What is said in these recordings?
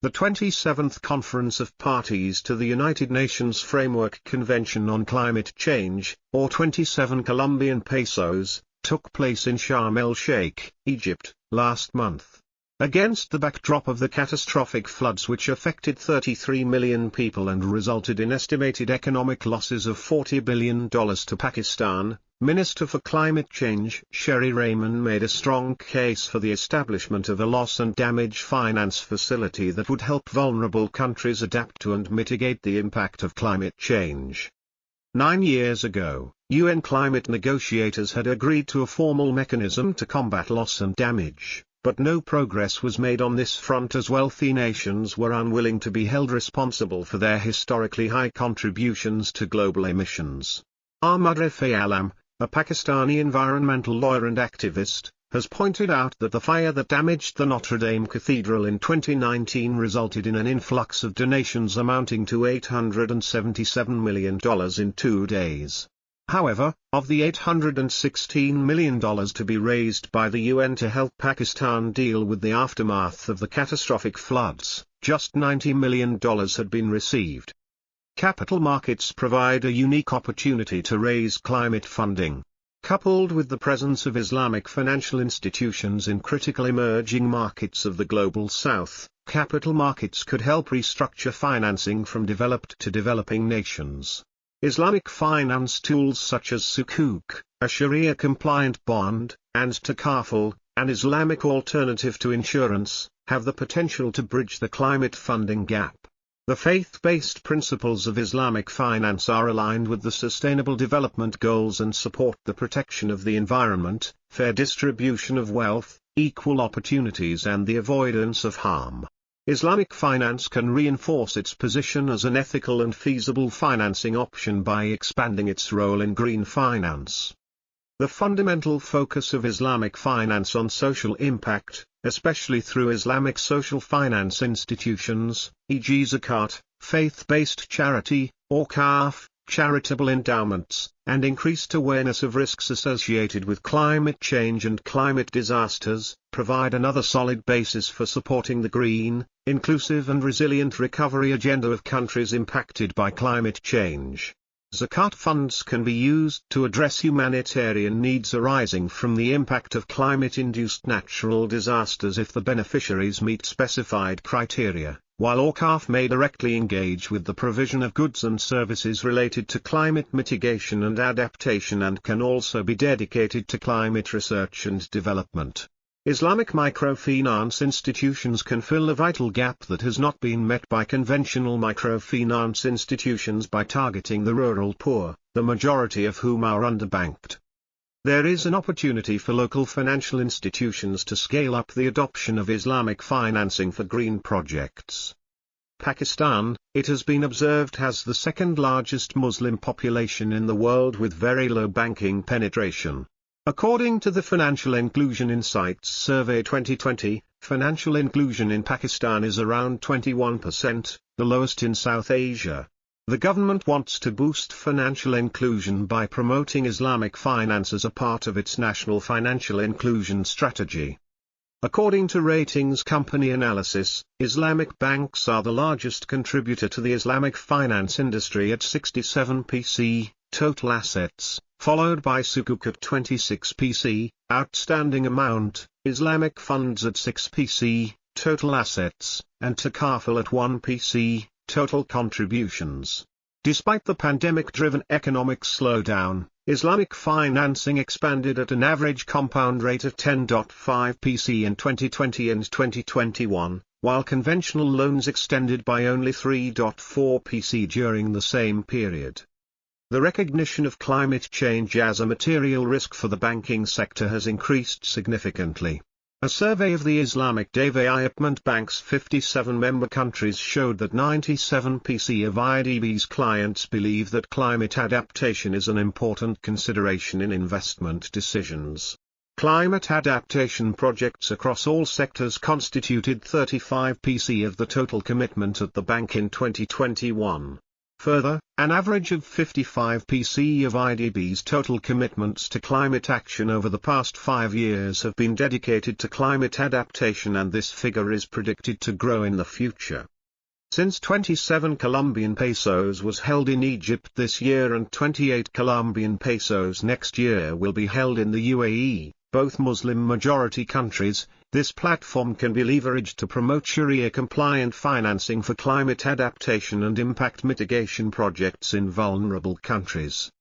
The 27th Conference of Parties to the United Nations Framework Convention on Climate Change, or 27 Colombian pesos, took place in Sharm el-Sheikh, Egypt, last month. Against the backdrop of the catastrophic floods which affected 33 million people and resulted in estimated economic losses of $40 billion to Pakistan, Minister for Climate Change Sherry Raymond made a strong case for the establishment of a loss and damage finance facility that would help vulnerable countries adapt to and mitigate the impact of climate change. 9 years ago, UN climate negotiators had agreed to a formal mechanism to combat loss and damage, but no progress was made on this front as wealthy nations were unwilling to be held responsible for their historically high contributions to global emissions. Ahmad Rafi Alam, a Pakistani environmental lawyer and activist, has pointed out that the fire that damaged the Notre Dame Cathedral in 2019 resulted in an influx of donations amounting to $877 million in 2 days. However, of the $816 million to be raised by the UN to help Pakistan deal with the aftermath of the catastrophic floods, just $90 million had been received. Capital markets provide a unique opportunity to raise climate funding. Coupled with the presence of Islamic financial institutions in critical emerging markets of the global south, capital markets could help restructure financing from developed to developing nations. Islamic finance tools such as Sukuk, a Sharia-compliant bond, and Takaful, an Islamic alternative to insurance, have the potential to bridge the climate funding gap. The faith-based principles of Islamic finance are aligned with the Sustainable Development Goals and support the protection of the environment, fair distribution of wealth, equal opportunities and the avoidance of harm. Islamic finance can reinforce its position as an ethical and feasible financing option by expanding its role in green finance. The fundamental focus of Islamic finance on social impact, especially through Islamic social finance institutions, e.g. zakat, faith-based charity, Awqaf, charitable endowments, and increased awareness of risks associated with climate change and climate disasters, provide another solid basis for supporting the green, inclusive and resilient recovery agenda of countries impacted by climate change. Zakat funds can be used to address humanitarian needs arising from the impact of climate-induced natural disasters if the beneficiaries meet specified criteria, while Awqaf may directly engage with the provision of goods and services related to climate mitigation and adaptation and can also be dedicated to climate research and development. Islamic microfinance institutions can fill a vital gap that has not been met by conventional microfinance institutions by targeting the rural poor, the majority of whom are underbanked. There is an opportunity for local financial institutions to scale up the adoption of Islamic financing for green projects. Pakistan, it has been observed, has the second largest Muslim population in the world with very low banking penetration. According to the Financial Inclusion Insights Survey 2020, financial inclusion in Pakistan is around 21%, the lowest in South Asia. The government wants to boost financial inclusion by promoting Islamic finance as a part of its national financial inclusion strategy. According to ratings company Analysis, Islamic banks are the largest contributor to the Islamic finance industry at 67 PC, total assets, followed by Sukuk at 26 PC, outstanding amount, Islamic funds at 6 PC, total assets, and Takaful at 1 PC, total contributions. Despite the pandemic-driven economic slowdown, Islamic financing expanded at an average compound rate of 10.5 PC in 2020 and 2021, while conventional loans extended by only 3.4 PC during the same period. The recognition of climate change as a material risk for the banking sector has increased significantly. A survey of the Islamic Development Bank's 57 member countries showed that 97% of IDB's clients believe that climate adaptation is an important consideration in investment decisions. Climate adaptation projects across all sectors constituted 35% of the total commitment at the bank in 2021. Further, an average of 55% of IDB's total commitments to climate action over the past 5 years have been dedicated to climate adaptation, and this figure is predicted to grow in the future. Since 27 Colombian pesos was held in Egypt this year and 28 Colombian pesos next year will be held in the UAE, both Muslim-majority countries, this platform can be leveraged to promote Sharia-compliant financing for climate adaptation and impact mitigation projects in vulnerable countries.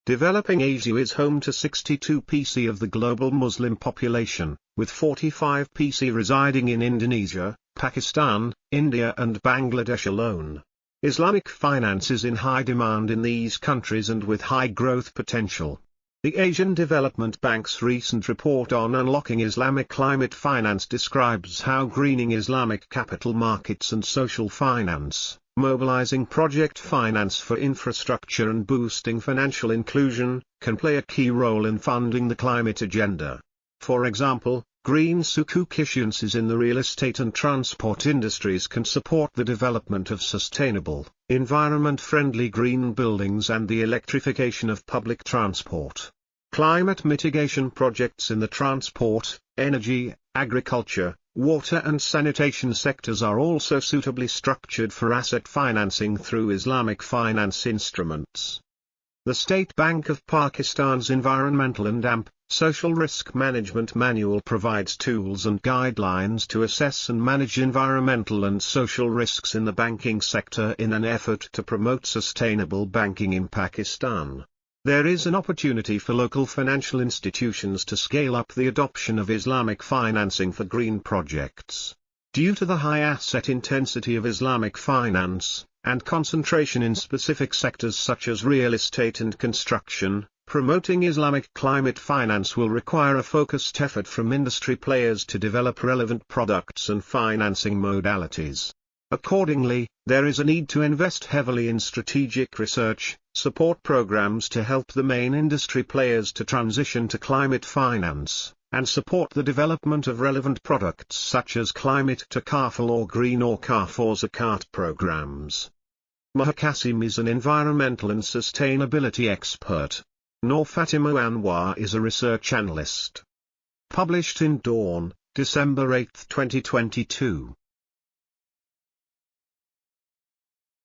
Developing Asia is home to 62% of the global Muslim population, with 45% residing in Indonesia, Pakistan, India and Bangladesh alone. Islamic finance is in high demand in these countries and with high growth potential. The Asian Development Bank's recent report on unlocking Islamic climate finance describes how greening Islamic capital markets and social finance, mobilizing project finance for infrastructure and boosting financial inclusion, can play a key role in funding the climate agenda. For example, green sukuk issuances in the real estate and transport industries can support the development of sustainable, environment-friendly green buildings and the electrification of public transport. Climate mitigation projects in the transport, energy, agriculture, water and sanitation sectors are also suitably structured for asset financing through Islamic finance instruments. The State Bank of Pakistan's Environmental and Social Risk Management Manual provides tools and guidelines to assess and manage environmental and social risks in the banking sector in an effort to promote sustainable banking in Pakistan. There is an opportunity for local financial institutions to scale up the adoption of Islamic financing for green projects. Due to the high asset intensity of Islamic finance, and concentration in specific sectors such as real estate and construction, promoting Islamic climate finance will require a focused effort from industry players to develop relevant products and financing modalities. Accordingly, there is a need to invest heavily in strategic research, support programs to help the main industry players to transition to climate finance, and support the development of relevant products such as climate takaful or green or Kafur zakat programs. Mahakasim is an environmental and sustainability expert. Noor Fatima Anwar is a research analyst. Published in Dawn, December 8, 2022.